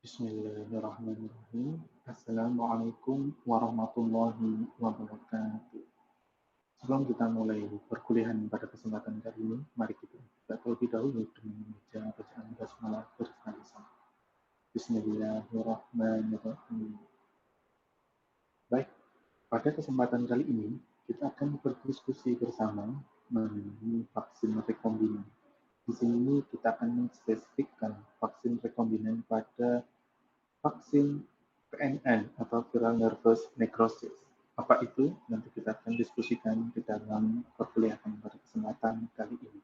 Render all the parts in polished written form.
Bismillahirrahmanirrahim. Assalamualaikum warahmatullahi wabarakatuh. Sebelum kita mulai perkuliahan pada kesempatan kali ini, mari kita terlebih dahulu dengan membaca bacaan basmalah bersama-sama. Bismillahirrahmanirrahim. Baik, pada kesempatan kali ini kita akan berdiskusi bersama mengenai vaksin rekombinan. Di sini kita akan menspesifikkan vaksin rekombinan pada vaksin VNN atau viral nervous necrosis. Apa itu? Nanti kita akan diskusikan di dalam perkuliahan pada kesempatan kali ini.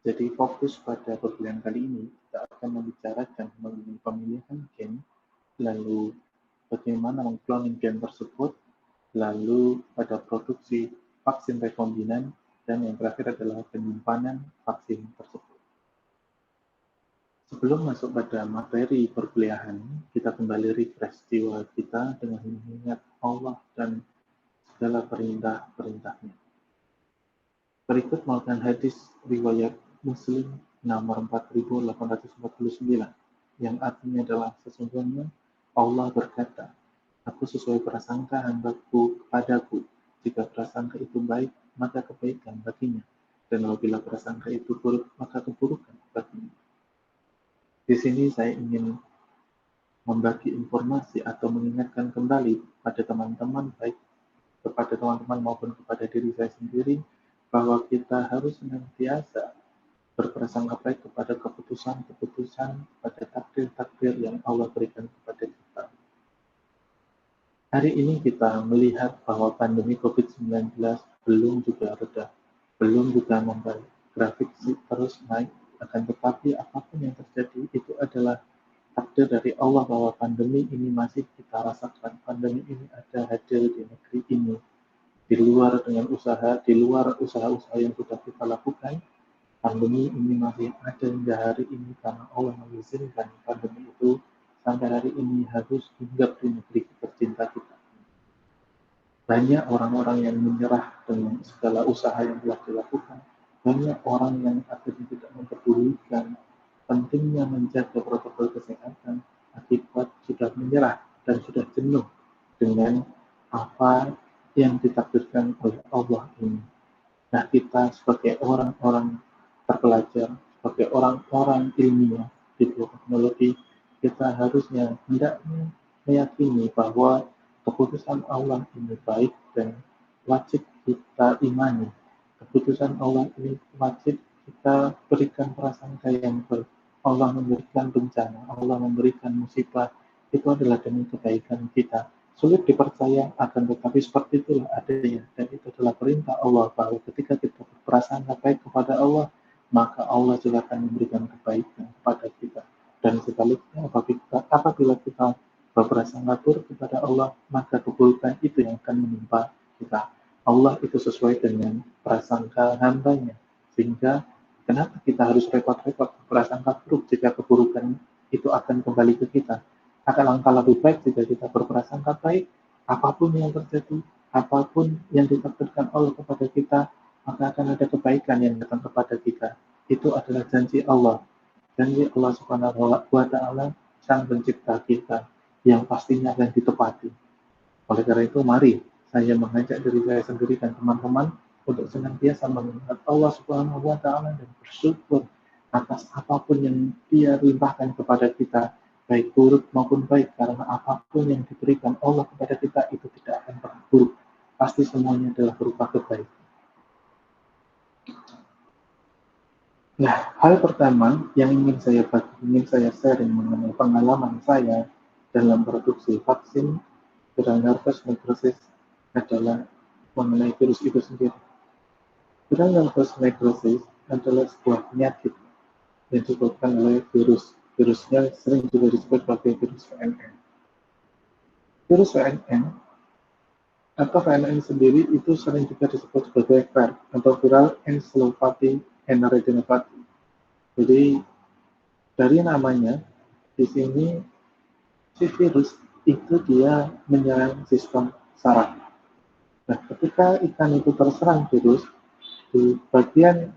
Jadi fokus pada perkuliahan kali ini kita akan membicarakan mengenai pemilihan gen, lalu bagaimana mengkloning gen tersebut, lalu pada produksi vaksin rekombinan, dan yang terakhir adalah penyimpanan vaksin tersebut. Sebelum masuk pada materi perkuliahan, kita kembali refresh jiwa kita dengan mengingat Allah dan segala perintah-perintahnya. Berikut merupakan hadis riwayat Muslim nomor 4849 yang artinya adalah sesungguhnya Allah berkata, aku sesuai prasangka hambaku kepadaku. Jika prasangka itu baik, maka kebaikan baginya. Dan apabila prasangka itu buruk, maka keburukan baginya. Di sini saya ingin membagi informasi atau mengingatkan kembali pada teman-teman, baik kepada teman-teman maupun kepada diri saya sendiri, bahwa kita harus senantiasa berprasangka baik kepada keputusan-keputusan, pada takdir-takdir yang Allah berikan kepada kita. Hari ini kita melihat bahwa pandemi COVID-19 belum juga reda, belum juga membaik, grafik terus naik, akan tetapi apapun yang terjadi itu adalah takdir dari Allah bahwa pandemi ini masih kita rasakan. Pandemi ini ada hadir di negeri ini, di luar usaha-usaha yang sudah kita lakukan. Pandemi ini masih ada hingga hari ini karena Allah mengizinkan pandemi itu sampai hari ini harus hinggap di negeri tercinta kita. Banyak orang-orang yang menyerah dengan segala usaha yang telah dilakukan. Banyak orang yang akhirnya tidak memperdulikan pentingnya menjaga protokol kesehatan akibat sudah menyerah dan sudah jenuh dengan apa yang ditakdirkan oleh Allah ini. Nah, kita sebagai orang-orang terpelajar, sebagai orang-orang ilmiah di teknologi, kita harusnya hendaknya meyakini bahwa keputusan Allah ini baik dan wajib kita imani. Keputusan Allah ini wajib kita berikan prasangka yang baik. Allah memberikan bencana, Allah memberikan musibah, itu adalah demi kebaikan kita. Sulit dipercaya, akan tetapi seperti itulah adanya. Dan itu adalah perintah Allah, bahwa ketika kita berprasangka baik kepada Allah, maka Allah juga akan memberikan kebaikan kepada kita. Dan sebaliknya, apabila kita berprasangka buruk kepada Allah, maka keburukan itu yang akan menimpa kita. Allah itu sesuai dengan prasangka hambanya. Sehingga kenapa kita harus repot-repot berprasangka buruk jika keburukan itu akan kembali ke kita? Akan langkah lebih baik jika kita berprasangka baik, apapun yang terjadi, apapun yang ditakdirkan Allah kepada kita, maka akan ada kebaikan yang datang kepada kita. Itu adalah janji Allah. Janji Allah Subhanahu wa Ta'ala, Sang Pencipta kita, yang pastinya akan ditepati. Oleh karena itu, mari saya mengajak diri saya sendiri dan teman-teman untuk senantiasa mengingat Allah Subhanahu wa Ta'ala dan bersyukur atas apapun yang Dia limpahkan kepada kita, baik buruk maupun baik, karena apapun yang diberikan Allah kepada kita itu tidak akan pernah buruk. Pasti semuanya adalah berupa kebaikan. Nah, hal pertama yang ingin saya sharing mengenai pengalaman saya dalam produksi vaksin viral nervous necrosis adalah mengenai virus itu sendiri. Viral nervous necrosis adalah sebuah penyakit yang disebabkan oleh virus. Virusnya sering juga disebut sebagai virus VNN. Virus VNN atau VNN sendiri itu sering juga disebut sebagai VER atau viral encephalopathy retinopathy. Jadi dari namanya di sini si virus itu dia menyerang sistem saraf. Nah, ketika ikan itu terserang virus di bagian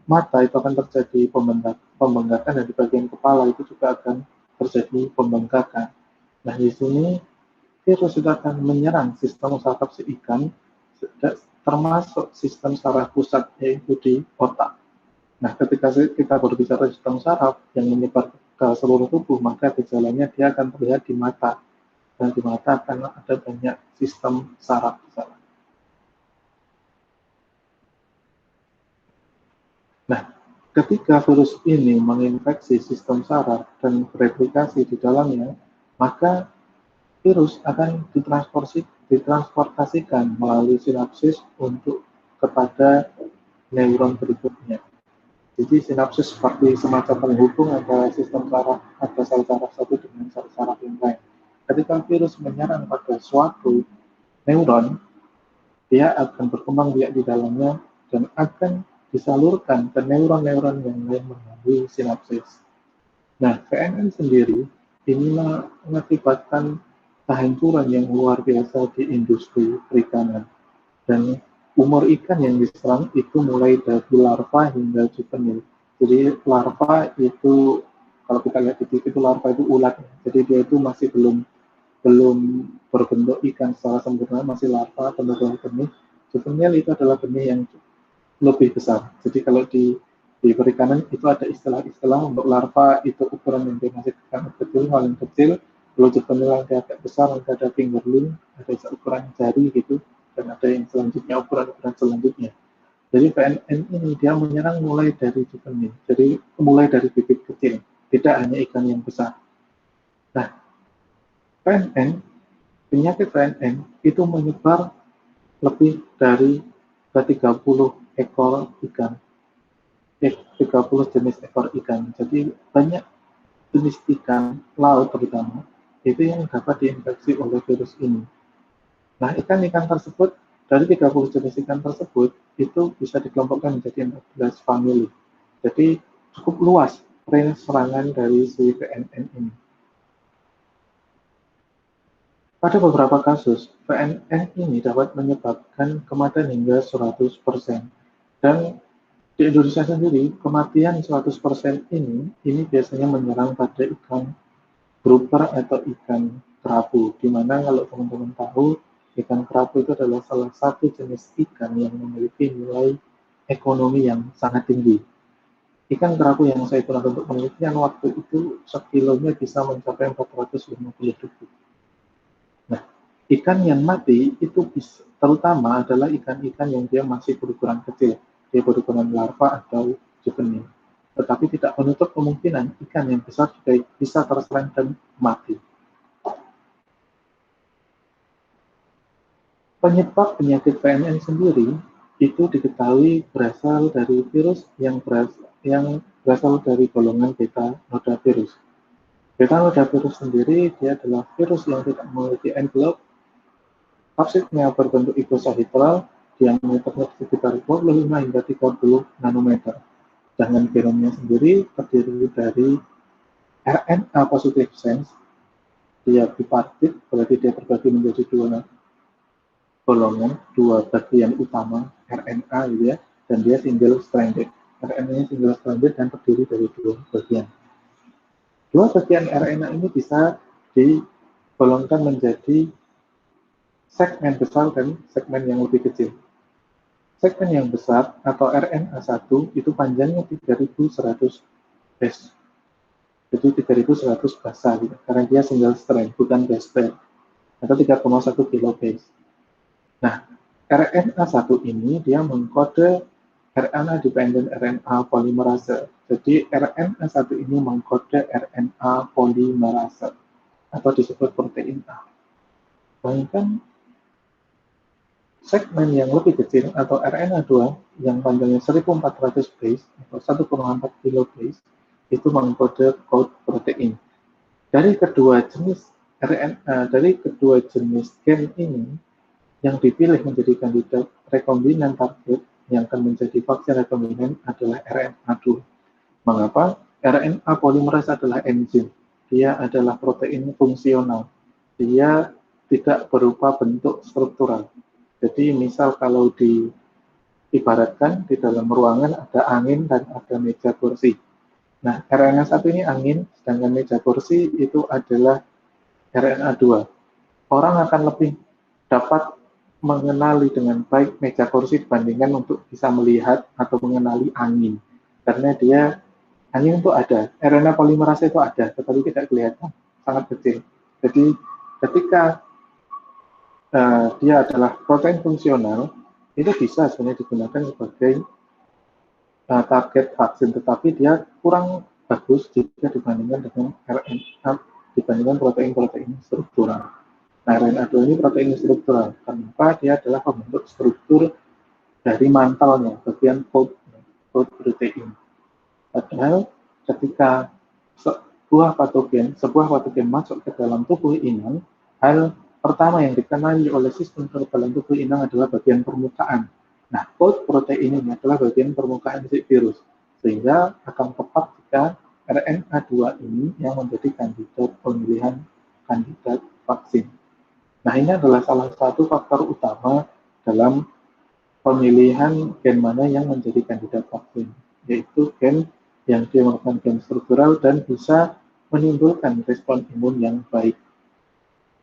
mata itu akan terjadi pembengkakan dan di bagian kepala itu juga akan terjadi pembengkakan. Nah, di sini virus itu akan menyerang sistem saraf si ikan, termasuk sistem saraf pusat, yaitu di otak. Nah, ketika kita berbicara sistem saraf yang menyebar ke seluruh tubuh, maka gejalanya dia akan terlihat di mata. Dan di mata akan ada banyak sistem saraf di sana. Nah, ketika virus ini menginfeksi sistem saraf dan bereplikasi di dalamnya, maka virus akan ditransportasikan melalui sinapsis untuk kepada neuron berikutnya. Jadi sinapsis seperti semacam penghubung antara sistem saraf atau sel saraf satu dengan sel saraf yang lain. Ketika virus menyerang pada suatu neuron, dia akan berkembang biak di dalamnya dan akan disalurkan ke neuron-neuron yang lain melalui sinapsis. Nah, VNN sendiri ini mengakibatkan kehancuran yang luar biasa di industri perikanan. Dan umur ikan yang diserang itu mulai dari larva hingga juvenil. Jadi larva itu, kalau kita lihat di TV itu larva itu ulat. Jadi dia itu masih belum berbentuk ikan secara sempurna, masih larva atau benih. Juvenil itu adalah benih yang lebih besar. Jadi kalau di perikanan itu ada istilah-istilah untuk larva itu ukuran yang dia masih kecil, paling kecil. Kalau juvenil yang agak besar, ada fingerling, ada ukuran jari gitu, dan ada yang selanjutnya ukuran-ukuran selanjutnya. Jadi VNN ini dia menyerang mulai dari juvenil, jadi mulai dari bibit kecil, tidak hanya ikan yang besar. Nah, penyakit VNN itu menyebar lebih dari 30 ekor ikan, 30 jenis ekor ikan. Jadi banyak jenis ikan laut terutama itu yang dapat diinfeksi oleh virus ini. Nah, ikan-ikan tersebut, dari 30 jenis ikan tersebut, itu bisa dikelompokkan menjadi 14 famili. Jadi, cukup luas range serangan dari si VNN ini. Pada beberapa kasus, VNN ini dapat menyebabkan kematian hingga 100%. Dan di Indonesia sendiri, kematian 100% ini biasanya menyerang pada ikan grouper atau ikan kerapu, di mana kalau teman-teman tahu, ikan kerapu itu adalah salah satu jenis ikan yang memiliki nilai ekonomi yang sangat tinggi. Ikan kerapu yang saya pernah untuk penelitian waktu itu sekilonya bisa mencapai 450.000. Nah, ikan yang mati itu terutama adalah ikan-ikan yang dia masih berukuran kecil, dia berukuran larva atau juvenil. Tetapi tidak menutup kemungkinan ikan yang besar juga bisa terserang dan mati. Penyebab penyakit VNN sendiri itu diketahui berasal dari virus yang berasal dari golongan beta nodavirus. Beta nodavirus sendiri dia adalah virus yang tidak memiliki envelope, kapsidnya berbentuk icosahedral, diameternya sekitar 25 hingga 30 nanometer. Dengan genomnya sendiri terdiri dari RNA positive sense, dia bipartit, berarti dia terbagi menjadi dua golongan, dua bagian utama RNA gitu ya, dan dia single stranded. RNA-nya single stranded dan terdiri dari dua bagian. Dua bagian RNA ini bisa digolongkan menjadi segmen besar dan segmen yang lebih kecil. Segmen yang besar atau RNA1 itu panjangnya 3100 base. Jadi 3100 basa gitu, karena dia single strand, bukan base pair, atau 3,1 kilobase. Nah, RNA1 ini dia mengkode RNA dependent RNA polymerase. Jadi RNA1 ini mengkode RNA polymerase atau disebut protein A. Bahkan segmen yang lebih kecil atau RNA2 yang panjangnya 1400 base atau 1,4 kilobase itu mengkode code protein. Dari kedua jenis RNA, dari kedua jenis gen ini yang dipilih menjadi kandidat rekombinan target yang akan menjadi vaksin rekombinan adalah RNA2. Mengapa? RNA polimerase adalah enzim. Dia adalah protein fungsional. Dia tidak berupa bentuk struktural. Jadi misal kalau diibaratkan di dalam ruangan ada angin dan ada meja kursi. Nah, RNA1 ini angin, sedangkan meja kursi itu adalah RNA2. Orang akan lebih dapat mengenali dengan baik meja kursi dibandingkan untuk bisa melihat atau mengenali angin. Karena angin itu ada, RNA polimerase itu ada, tetapi tidak kelihatan, sangat kecil. Jadi ketika dia adalah protein fungsional, itu bisa sebenarnya digunakan sebagai target vaksin, tetapi dia kurang bagus jika dibandingkan dengan RNA, dibandingkan protein-protein struktural. Nah, RNA2 ini protein struktural. Kenapa? Dia adalah pembentuk struktur dari mantelnya, bagian coat protein. Padahal ketika sebuah patogen masuk ke dalam tubuh inang, hal pertama yang dikenali oleh sistem dalam tubuh inang adalah bagian permukaan. Nah, coat protein ini adalah bagian permukaan si virus, sehingga akan tepat jika RNA2 ini yang menjadi kandidat pemilihan kandidat vaksin. Nah, ini adalah salah satu faktor utama dalam pemilihan gen mana yang menjadi kandidat vaksin, yaitu gen yang dia merupakan gen struktural dan bisa menimbulkan respon imun yang baik.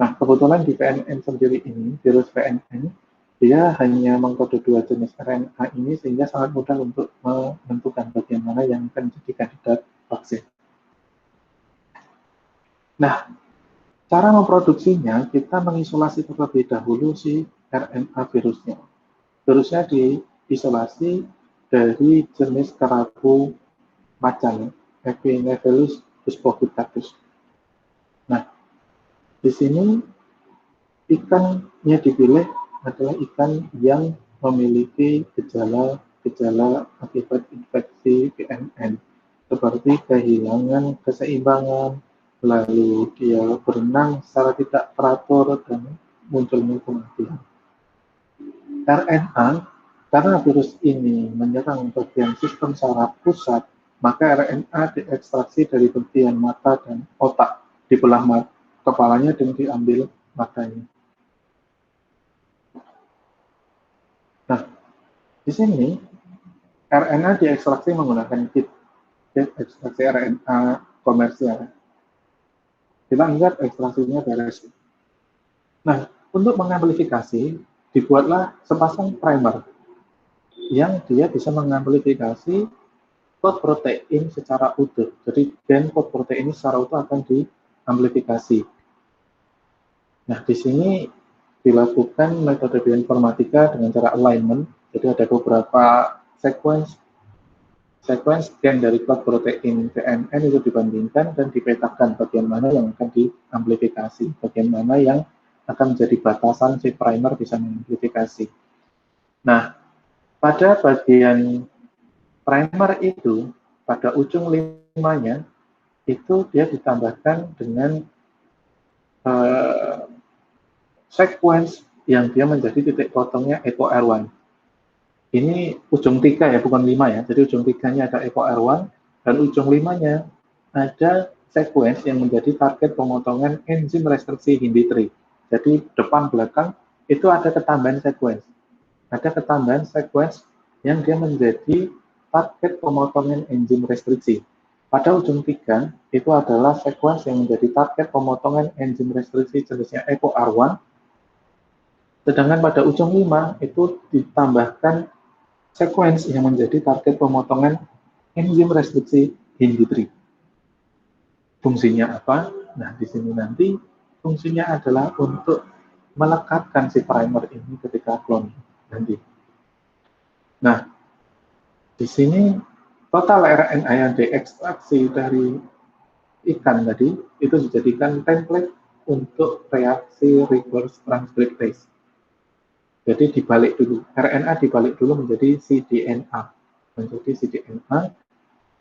Nah, kebetulan di PNN sendiri ini, virus PNN, dia hanya mengkode 2 jenis RNA ini sehingga sangat mudah untuk menentukan bagian mana yang akan menjadi kandidat vaksin. Nah, cara memproduksinya, kita mengisolasi terlebih dahulu si RNA virusnya. Virusnya diisolasi dari jenis kerapu macan, Epinephelus buspofitatus. Nah, di sini ikannya dipilih adalah ikan yang memiliki gejala akibat infeksi PNN, seperti kehilangan keseimbangan, lalu dia berenang secara tidak teratur, dan munculnya kematian. RNA, karena virus ini menyerang bagian sistem saraf pusat, maka RNA diekstraksi dari bagian mata dan otak, dibelah kepalanya dan diambil matanya. Nah, di sini RNA diekstraksi menggunakan kit ekstraksi RNA komersial. Kita lihat ekstraksinya beres. Nah, untuk mengamplifikasi, dibuatlah sepasang primer yang dia bisa mengamplifikasi code protein secara utuh. Jadi gen code protein ini secara utuh akan diamplifikasi. Nah, di sini dilakukan metode bioinformatika dengan cara alignment. Jadi ada beberapa sequence gen dari code protein PNN itu dibandingkan dan dipetakan bagian mana yang akan diamplifikasi, bagian mana yang akan menjadi batasan si primer bisa mengamplifikasi. Nah, pada bagian primer itu, pada ujung limanya, itu dia ditambahkan dengan sequence yang dia menjadi titik potongnya EcoR1. Ini ujung 3 ya, bukan 5 ya. Jadi ujung 3-nya ada EcoR1, dan ujung 5-nya ada sequence yang menjadi target pemotongan enzim restriksi HINDI3. Jadi depan belakang itu ada ketambahan sequence. Ada ketambahan sequence yang dia menjadi target pemotongan enzim restriksi. Pada ujung 3 itu adalah sequence yang menjadi target pemotongan enzim restriksi jenisnya EcoR1. Sedangkan pada ujung 5 itu ditambahkan sequence yang menjadi target pemotongan enzim restriksi HINDI3. Fungsinya apa? Nah, di sini nanti fungsinya adalah untuk melekatkan si primer ini ketika cloning nanti. Nah, di sini total RNA yang diekstraksi dari ikan tadi itu dijadikan template untuk reaksi reverse transcriptase. Jadi dibalik dulu, RNA dibalik dulu menjadi cDNA. Menjadi cDNA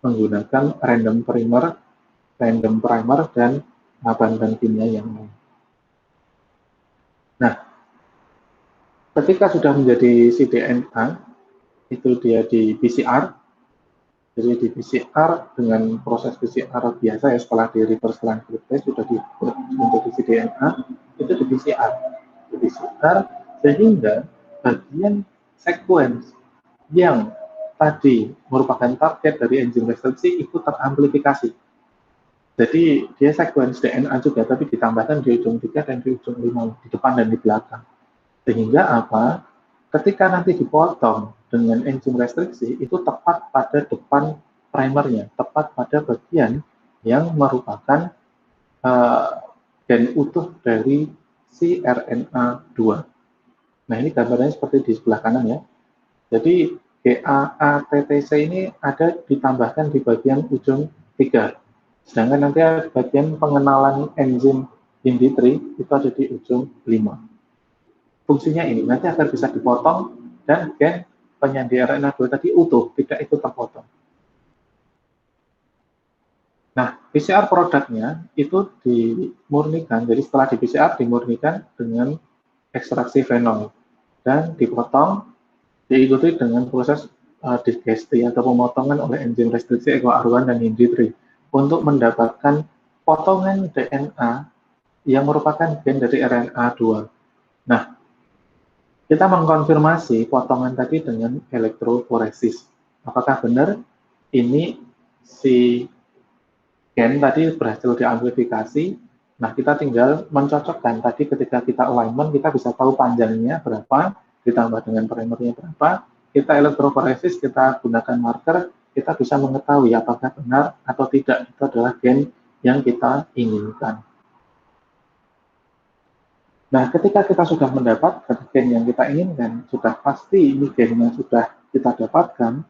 menggunakan random primer, dan bahan kimia yang lain. Nah, ketika sudah menjadi cDNA, itu dia di PCR. Jadi di PCR dengan proses PCR biasa ya, setelah di reverse transcriptase sudah dibuat menjadi cDNA, itu di PCR. Di PCR sehingga bagian sequence yang tadi merupakan target dari enzim restriksi itu teramplifikasi. Jadi dia sequence DNA juga, tapi ditambahkan di ujung 3 dan di ujung 5, di depan dan di belakang. Sehingga apa? Ketika nanti dipotong dengan enzim restriksi, itu tepat pada depan primernya, tepat pada bagian yang merupakan gen utuh dari si RNA2. Nah, ini gambarnya seperti di sebelah kanan ya. Jadi GAATTC ini ada ditambahkan di bagian ujung 3. Sedangkan nanti bagian pengenalan enzim in-vitri itu ada di ujung 5. Fungsinya ini, nanti agar bisa dipotong dan gen penyandi RNA2 tadi utuh, tidak ikut terpotong. Nah, PCR produknya itu dimurnikan, jadi setelah di PCR dimurnikan dengan ekstraksi fenol dan dipotong, diikuti dengan proses digesti atau pemotongan oleh enzim restriksi EcoR1 dan in-vitri untuk mendapatkan potongan DNA yang merupakan gen dari RNA2. Nah, kita mengkonfirmasi potongan tadi dengan elektroforesis. Apakah benar ini si gen tadi berhasil diamplifikasi? Nah, kita tinggal mencocokkan. Tadi ketika kita alignment, kita bisa tahu panjangnya berapa, ditambah dengan primernya berapa. Kita elektroforesis, kita gunakan marker, kita bisa mengetahui apakah benar atau tidak itu adalah gen yang kita inginkan. Nah, ketika kita sudah mendapatkan gen yang kita inginkan, sudah pasti ini gen yang sudah kita dapatkan,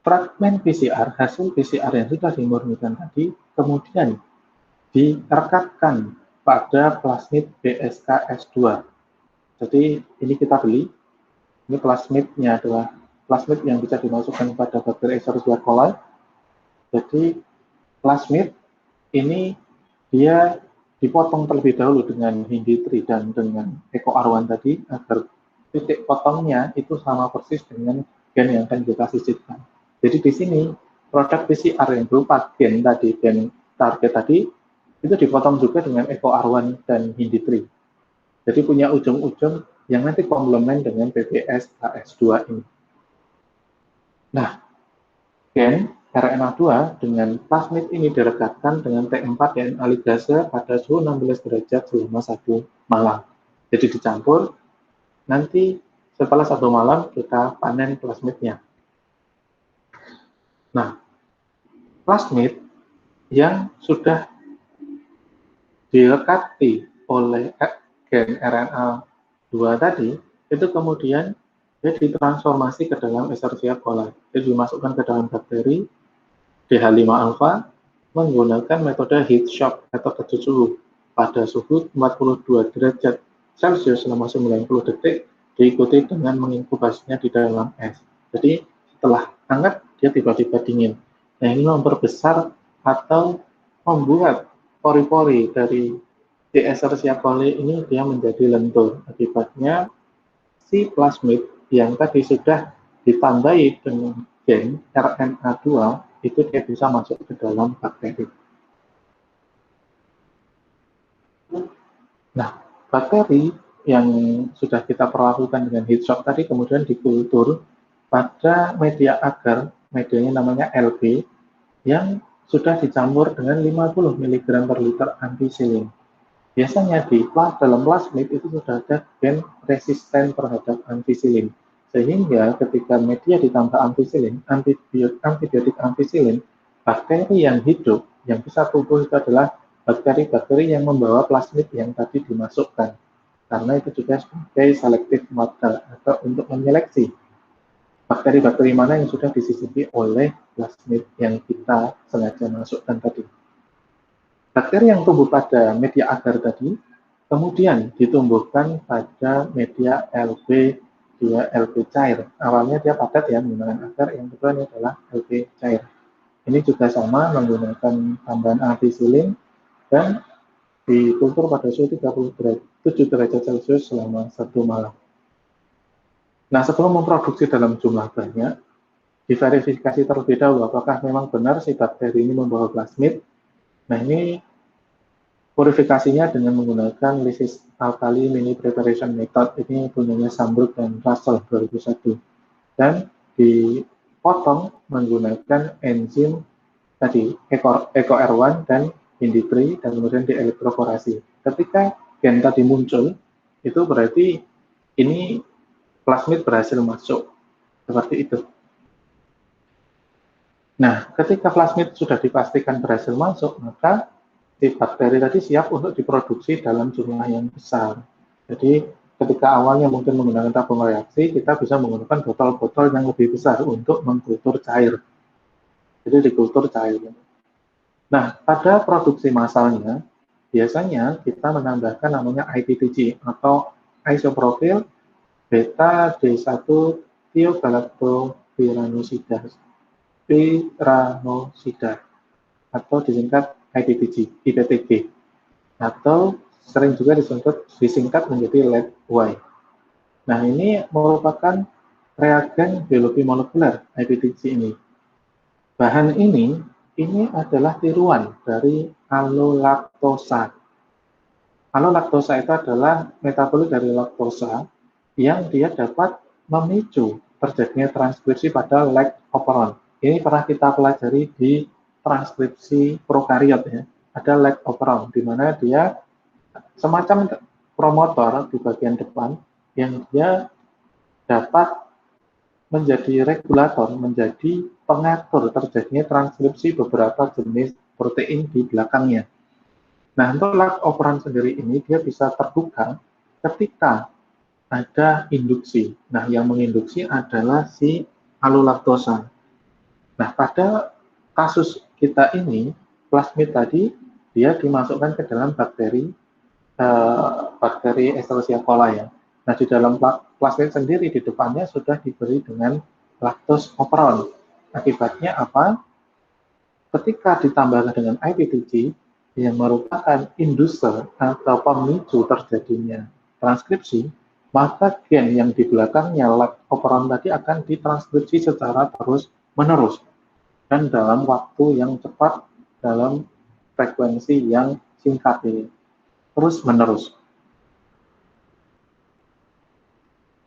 fragmen PCR, hasil PCR yang sudah dimurnikan tadi, kemudian direkatkan pada plasmid BSKS2. Jadi, ini kita beli, ini plasmidnya adalah plasmid yang bisa dimasukkan pada bakteri Escherichia coli. Jadi, plasmid ini dia dipotong terlebih dahulu dengan in-vitri dan dengan EcoR1 tadi, agar titik potongnya itu sama persis dengan gen yang akan kita sisipkan. Jadi di sini, produk PCR yang berupa gen tadi, gen target tadi, itu dipotong juga dengan EcoR1 dan in-vitri. Jadi punya ujung-ujung yang nanti komplement dengan PBS-AS2 ini. Nah, gen RNA2 dengan plasmid ini direkatkan dengan T4 DNA ligase pada suhu 16 derajat selama 1 malam. Jadi dicampur, nanti setelah 1 malam kita panen plasmidnya. Nah, plasmid yang sudah direkati oleh gen RNA2 tadi, itu kemudian dia ditransformasi ke dalam Escherichia coli. Jadi dimasukkan ke dalam bakteri DH5-alpha menggunakan metode heat shock atau kecut suhu pada suhu 42 derajat Celcius selama 90 detik, diikuti dengan menginkubasinya di dalam es. Jadi setelah hangat, dia tiba-tiba dingin. Nah, ini memperbesar atau membuat pori-pori dari Escherichia coli ini dia menjadi lentur. Akibatnya si plasmid yang tadi sudah ditambahi dengan gen RNA2 itu dia bisa masuk ke dalam bakteri. Nah, bakteri yang sudah kita perlakukan dengan heat shock tadi kemudian dikultur pada media agar, medianya namanya LB, yang sudah dicampur dengan 50 mg per liter ampicillin. Biasanya di dalam plasmid itu sudah ada gen resisten terhadap ampicillin. Sehingga ketika media ditambah ampicillin, antibiotik ampicillin, bakteri yang hidup, yang bisa tumbuh itu adalah bakteri-bakteri yang membawa plasmid yang tadi dimasukkan. Karena itu juga sebagai selective marker atau untuk menyeleksi bakteri-bakteri mana yang sudah disisipi oleh plasmid yang kita sengaja masukkan tadi. Bakteri yang tumbuh pada media agar tadi, kemudian ditumbuhkan pada media LB, dia LB cair. Awalnya dia padat ya menggunakan agar, yang kedua ini adalah LB cair. Ini juga sama menggunakan tambahan ampicillin dan dikultur pada suhu 37 derajat Celcius selama 1 malam. Nah, sebelum memproduksi dalam jumlah banyak, diverifikasi terlebih dahulu apakah memang benar si bakteri ini membawa plasmid. Nah, ini purifikasinya dengan menggunakan lysis alkali mini preparation method, ini punyanya Sambrook dan Russell 2001. Dan dipotong menggunakan enzim tadi EcoR1 dan Indipri, dan kemudian dielektroforasi. Ketika gen tadi muncul, itu berarti ini plasmid berhasil masuk, seperti itu. Nah, ketika plasmid sudah dipastikan berhasil masuk, maka si bakteri tadi siap untuk diproduksi dalam jumlah yang besar. Jadi ketika awalnya mungkin menggunakan tabung reaksi, kita bisa menggunakan botol-botol yang lebih besar untuk mengkultur cair. Jadi dikultur cair. Nah, pada produksi massalnya, biasanya kita menambahkan namanya IPTG atau isopropyl beta D1 thiogalactopyranosida atau disingkat IPTG atau sering juga disingkat menjadi LED-Y. Nah, ini merupakan reagen biologi molekuler IPTG ini. Bahan ini adalah tiruan dari alolaktosa. Alolaktosa itu adalah metabolit dari laktosa yang dia dapat memicu terjadinya transkripsi pada leg operon. Ini pernah kita pelajari di transkripsi prokariot ya. Ada leg operon di mana dia semacam promotor di bagian depan yang dia dapat menjadi regulator, menjadi pengatur terjadinya transkripsi beberapa jenis protein di belakangnya. Nah, untuk leg operon sendiri ini dia bisa terbuka ketika ada induksi. Nah, yang menginduksi adalah si alolaktosa. Nah, pada kasus kita ini, plasmid tadi dia dimasukkan ke dalam bakteri Escherichia coli ya. Nah, di dalam plasmid sendiri di depannya sudah diberi dengan lactose operon. Akibatnya apa? Ketika ditambahkan dengan IPTG yang merupakan inducer atau pemicu terjadinya transkripsi, maka gen yang di belakangnya leg operon tadi akan ditranskripsi secara terus-menerus dan dalam waktu yang cepat, dalam frekuensi yang singkat ini, terus-menerus.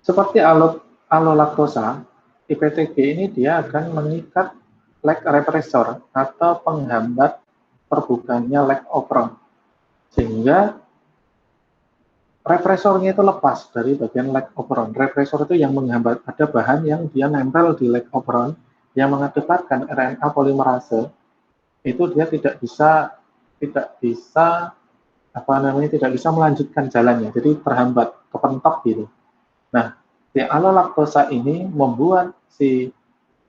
Seperti alolaktosa, IPTG ini dia akan mengikat leg repressor atau penghambat terbukanya leg operon, sehingga represornya itu lepas dari bagian leg operon. Represor itu yang menghambat, ada bahan yang dia nempel di leg operon yang mengakibatkan RNA polimerase itu dia tidak bisa melanjutkan jalannya, jadi terhambat, kepentok gitu. Nah, si alolaktosa ini membuat si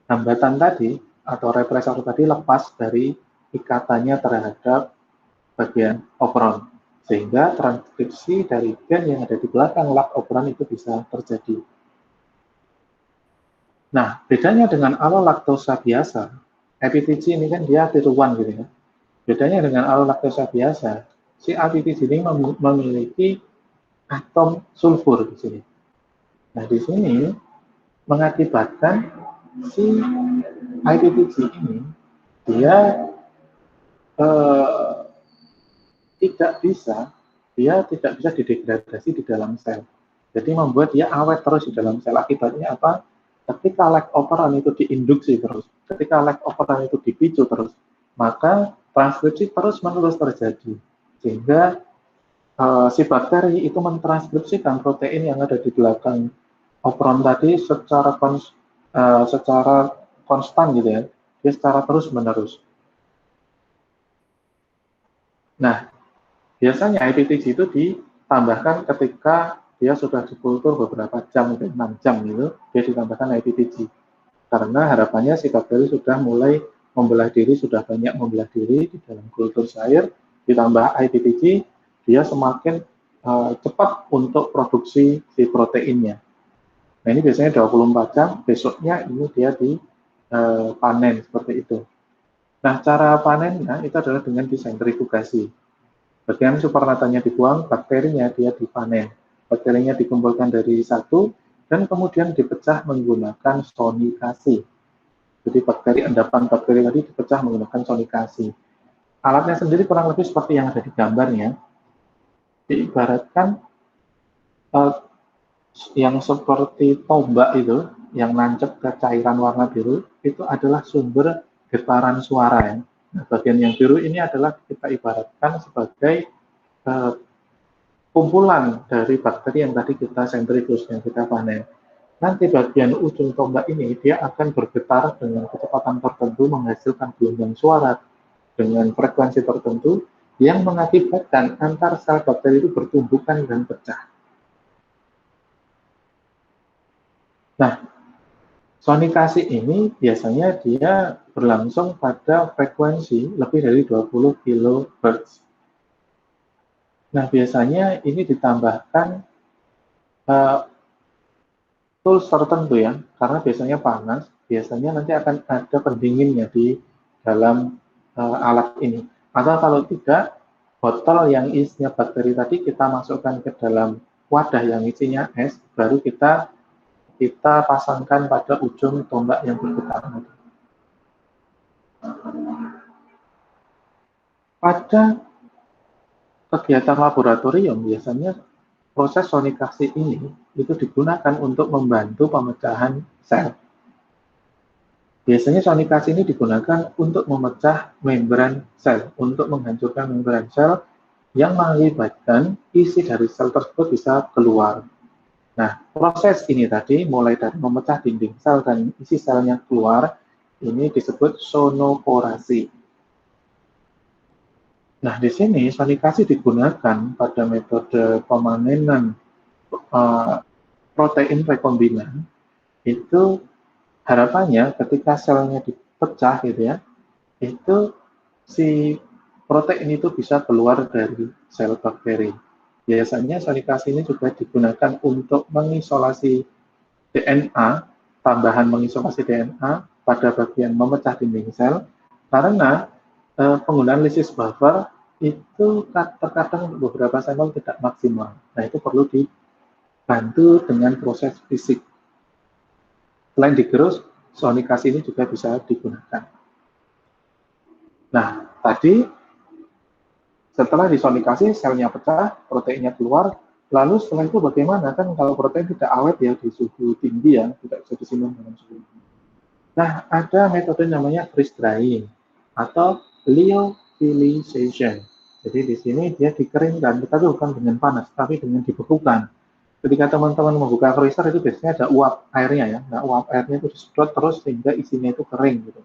hambatan tadi atau represor tadi lepas dari ikatannya terhadap bagian operon, sehingga transkripsi dari gen yang ada di belakang leg operon itu bisa terjadi. Nah, bedanya dengan alolaktosa biasa, IPTG ini kan dia tiruan gitu ya. Bedanya dengan alolaktosa biasa, si IPTG ini memiliki atom sulfur di sini. Nah, di sini mengakibatkan si IPTG ini dia tidak bisa didegradasi di dalam sel. Jadi membuat dia awet terus di dalam sel. Akibatnya apa? Ketika leg operon itu diinduksi terus, ketika leg operon itu dipicu terus, maka transkripsi terus-menerus terjadi. Sehingga si bakteri itu mentranskripsikan protein yang ada di belakang operon tadi secara konstan gitu ya, dia secara terus-menerus. Nah, biasanya IPTG itu ditambahkan ketika dia sudah dikultur beberapa jam, 6 jam gitu, dia ditambahkan IPTG. Karena harapannya si bakteri sudah mulai membelah diri, sudah banyak membelah diri di dalam kultur cair, ditambah IPTG, dia semakin cepat untuk produksi si proteinnya. Nah, ini biasanya 24 jam, besoknya ini dia dipanen seperti itu. Nah, cara panennya itu adalah dengan disentrifugasi. Bagian supernatanya dibuang, bakterinya dia dipanen. Bakterinya dikumpulkan dari satu, dan kemudian dipecah menggunakan sonikasi. Jadi endapan bakteri tadi dipecah menggunakan sonikasi. Alatnya sendiri kurang lebih seperti yang ada di gambarnya. Diibaratkan yang seperti tombak itu, yang nancep ke cairan warna biru itu adalah sumber getaran suara ya. Nah, bagian yang biru ini adalah kita ibaratkan sebagai kumpulan dari bakteri yang tadi kita sentrifuge, yang kita panen. Nanti bagian ujung tombak ini dia akan bergetar dengan kecepatan tertentu menghasilkan gelombang suara dengan frekuensi tertentu yang mengakibatkan antar sel bakteri itu bertumbukan dan pecah. Nah, sonikasi ini biasanya dia berlangsung pada frekuensi lebih dari 20 kHz. Nah, biasanya ini ditambahkan tools tertentu ya, karena biasanya panas, biasanya nanti akan ada pendinginnya di dalam alat ini. Atau kalau tidak, botol yang isinya bakteri tadi kita masukkan ke dalam wadah yang isinya es, baru kita pasangkan pada ujung tombak yang bergetar. Pada kegiatan laboratorium biasanya proses sonikasi ini itu digunakan untuk membantu pemecahan sel. Biasanya sonikasi ini digunakan untuk memecah membran sel, untuk menghancurkan membran sel yang mengakibatkan isi dari sel tersebut bisa keluar. Nah, proses ini tadi mulai dari memecah dinding sel dan isi selnya keluar, ini disebut sonoporasi. Nah, di sini sonikasi digunakan pada metode pemanenan protein rekombinan. Itu harapannya ketika selnya dipecah gitu ya, itu si protein itu bisa keluar dari sel bakteri. Biasanya sonikasi ini juga digunakan untuk mengisolasi DNA, tambahan mengisolasi DNA pada bagian memecah dinding sel, karena penggunaan lysis buffer itu terkadang beberapa sampel tidak maksimal. Nah, itu perlu dibantu dengan proses fisik. Selain digerus, sonikasi ini juga bisa digunakan. Nah, tadi setelah disonikasi, selnya pecah, proteinnya keluar, lalu setelah itu bagaimana? Kan kalau protein tidak awet ya di suhu tinggi ya, tidak bisa disimpan dengan suhu tinggi. Nah, ada metode namanya freeze drying atau lyophilization. Jadi di sini dia dikeringkan, tetapi bukan dengan panas, tapi dengan dibekukan. Ketika teman-teman membuka freezer itu biasanya ada uap airnya ya. Nah, uap airnya itu disedot terus sehingga isinya itu kering gitu.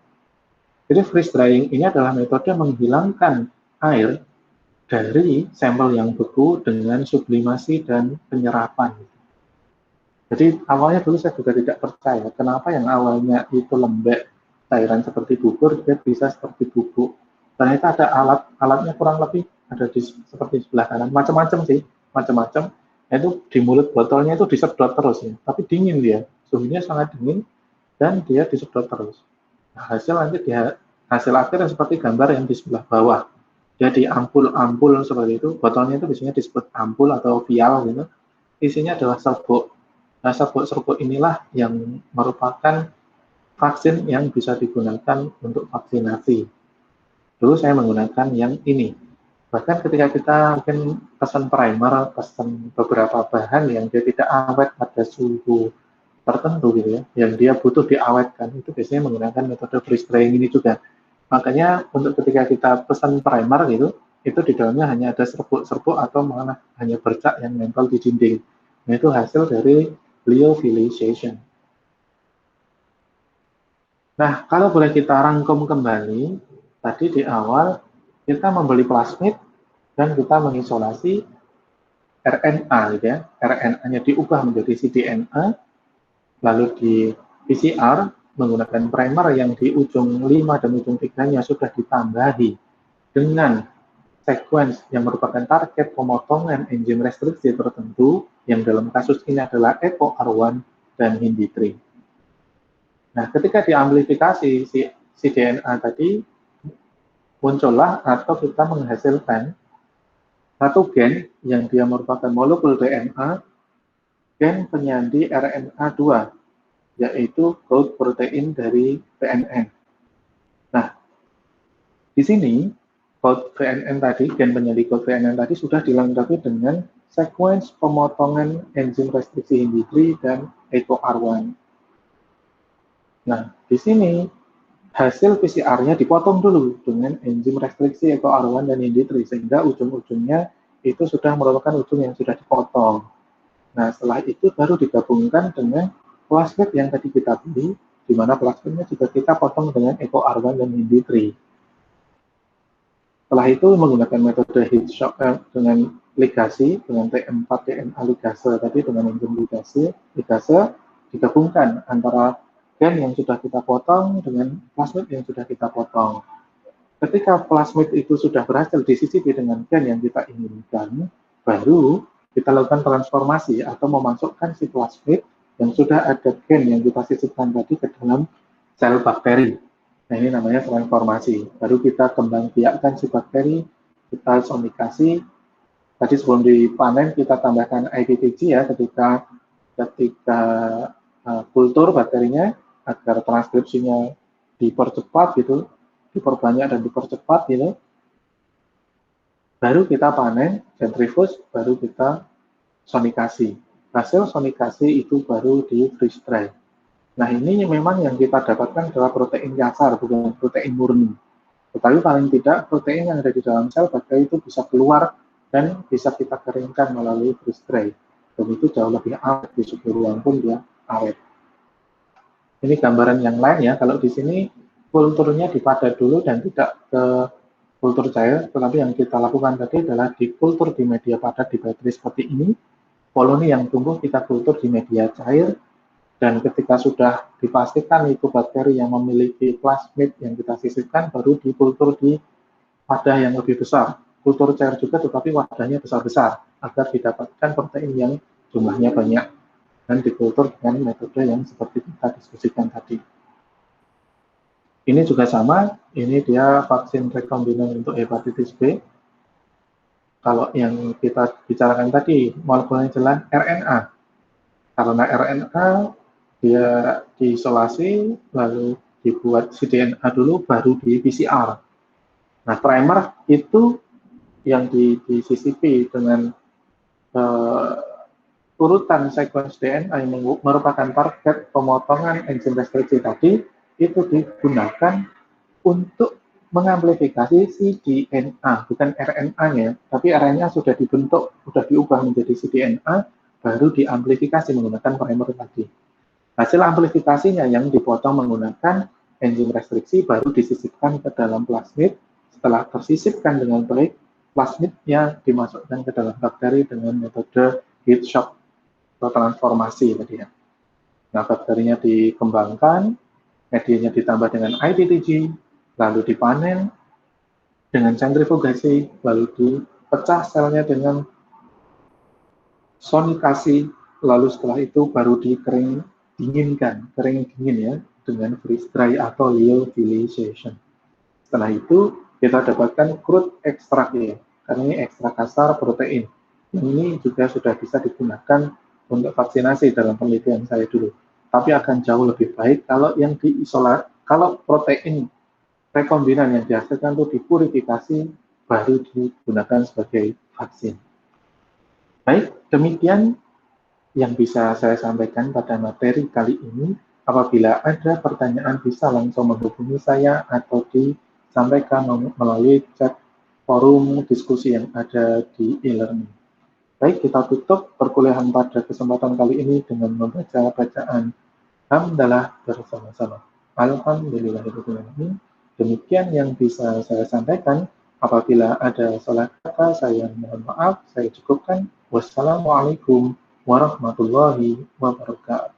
Jadi freeze drying ini adalah metode menghilangkan air dari sampel yang beku dengan sublimasi dan penyerapan. Jadi awalnya dulu saya juga tidak percaya kenapa yang awalnya itu lembek cairan seperti bubur dia bisa seperti bubuk. Ternyata ada alatnya kurang lebih ada seperti di sebelah kanan, macam-macam sih, macam-macam. Itu di mulut botolnya itu disedot terus ya, tapi dingin dia, suhunya sangat dingin dan dia disedot terus. Nah, hasil akhirnya seperti gambar yang di sebelah bawah. Jadi ampul-ampul seperti itu, botolnya itu biasanya disebut ampul atau vial gitu. Isinya adalah serbuk. Nah, serbuk-serbuk inilah yang merupakan vaksin yang bisa digunakan untuk vaksinasi. Dulu saya menggunakan yang ini. Bahkan ketika kita mungkin pesan primer, pesan beberapa bahan yang dia tidak awet pada suhu tertentu gitu ya, yang dia butuh diawetkan, itu biasanya menggunakan metode freeze drying ini juga. Makanya untuk ketika kita pesan primer gitu, itu di dalamnya hanya ada serbuk-serbuk atau malah hanya bercak yang nempel di dinding. Nah, itu hasil dari lyophilization. Nah, kalau boleh kita rangkum kembali, tadi di awal kita membeli plasmid dan kita mengisolasi RNA, gitu ya. RNA-nya diubah menjadi cDNA, lalu di PCR menggunakan primer yang di ujung 5 dan ujung 3-nya sudah ditambahi dengan sequence yang merupakan target pemotongan enzim restriksi tertentu, yang dalam kasus ini adalah EcoR1 dan HindI3. Nah, ketika diamplifikasi si DNA tadi, muncullah atau kita menghasilkan satu gen yang dia merupakan molekul DNA, gen penyandi RNA2, yaitu growth protein dari CNN. Nah, di sini growth CNN tadi, gen penyandi growth CNN tadi sudah dilengkapi dengan sequence pemotongan enzim restriksi HindI3 dan EcoR1. Nah, di sini hasil PCR-nya dipotong dulu dengan enzim restriksi EcoR1 dan IND3 sehingga ujung-ujungnya itu sudah merupakan ujung yang sudah dipotong. Nah, setelah itu baru digabungkan dengan plasmid yang tadi kita beli, di mana plasmidnya juga kita potong dengan EcoR1 dan IND3. Setelah itu menggunakan metode heat shock dengan ligasi, dengan T4 DNA ligase tadi dengan enzim ligase digabungkan antara gen yang sudah kita potong dengan plasmid yang sudah kita potong. Ketika plasmid itu sudah berhasil disisipi dengan gen yang kita inginkan, baru kita lakukan transformasi atau memasukkan si plasmid yang sudah ada gen yang kita sisipkan tadi ke dalam sel bakteri. Nah, ini namanya transformasi. Baru kita kembang biakkan si bakteri, kita sonikasi. Tadi sebelum dipanen kita tambahkan IPTG ya ketika kultur bakterinya agar transkripsinya dipercepat gitu, diperbanyak dan dipercepat gitu. Baru kita panen, sentrifus, baru kita sonikasi. Hasil sonikasi itu baru di freeze dry. Nah, ini memang yang kita dapatkan adalah protein dasar, bukan protein murni. Tetapi paling tidak protein yang ada di dalam sel bakteri itu bisa keluar dan bisa kita keringkan melalui freeze dry. Dan itu jauh lebih awet, di suhu ruang pun dia awet. Ini gambaran yang lain ya, kalau di sini kulturnya dipadat dulu dan tidak ke kultur cair, tetapi yang kita lakukan tadi adalah di kultur di media padat di baterai seperti ini, koloni yang tumbuh kita kultur di media cair, dan ketika sudah dipastikan itu bakteri yang memiliki plasmid yang kita sisipkan, baru dikultur di wadah yang lebih besar. Kultur cair juga, tetapi wadahnya besar-besar, agar didapatkan protein yang jumlahnya banyak, dan dikultur dengan metode yang seperti kita diskusikan tadi. Ini juga sama, ini dia vaksin rekombinan untuk hepatitis B. Kalau yang kita bicarakan tadi, molekulnya jelas RNA. Karena RNA dia diisolasi, lalu dibuat cDNA dulu, baru di PCR. Nah, primer itu yang disisipi dengan urutan sequence DNA yang merupakan target pemotongan enzim restriksi tadi, itu digunakan untuk mengamplifikasi cDNA, bukan RNA-nya, tapi RNA sudah dibentuk, sudah diubah menjadi cDNA, baru diamplifikasi menggunakan primer tadi. Hasil amplifikasinya yang dipotong menggunakan enzim restriksi baru disisipkan ke dalam plasmid. Setelah tersisipkan dengan baik, plasmidnya dimasukkan ke dalam bakteri dengan metode heat shock atau transformasi tadi ya. Nah, bakterinya dikembangkan, medianya ditambah dengan IPTG, lalu dipanen dengan sentrifugasi, lalu dipecah selnya dengan sonikasi, lalu setelah itu baru kering dingin ya, dengan freeze dry atau lyophilization. Setelah itu kita dapatkan crude extract ya, karena ini ekstrak kasar protein. Ini juga sudah bisa digunakan untuk vaksinasi dalam penelitian saya dulu. Tapi akan jauh lebih baik kalau yang kalau protein rekombinan yang dihasilkan itu dipurifikasi baru digunakan sebagai vaksin. Baik, demikian yang bisa saya sampaikan pada materi kali ini. Apabila ada pertanyaan bisa langsung menghubungi saya atau disampaikan melalui chat forum diskusi yang ada di e-learning. Baik, kita tutup perkuliahan pada kesempatan kali ini dengan membaca bacaan hamdalah bersama-sama. Alhamdulillahirrahmanirrahim. Demikian yang bisa saya sampaikan. Apabila ada salah kata, saya mohon maaf, saya cukupkan. Wassalamualaikum warahmatullahi wabarakatuh.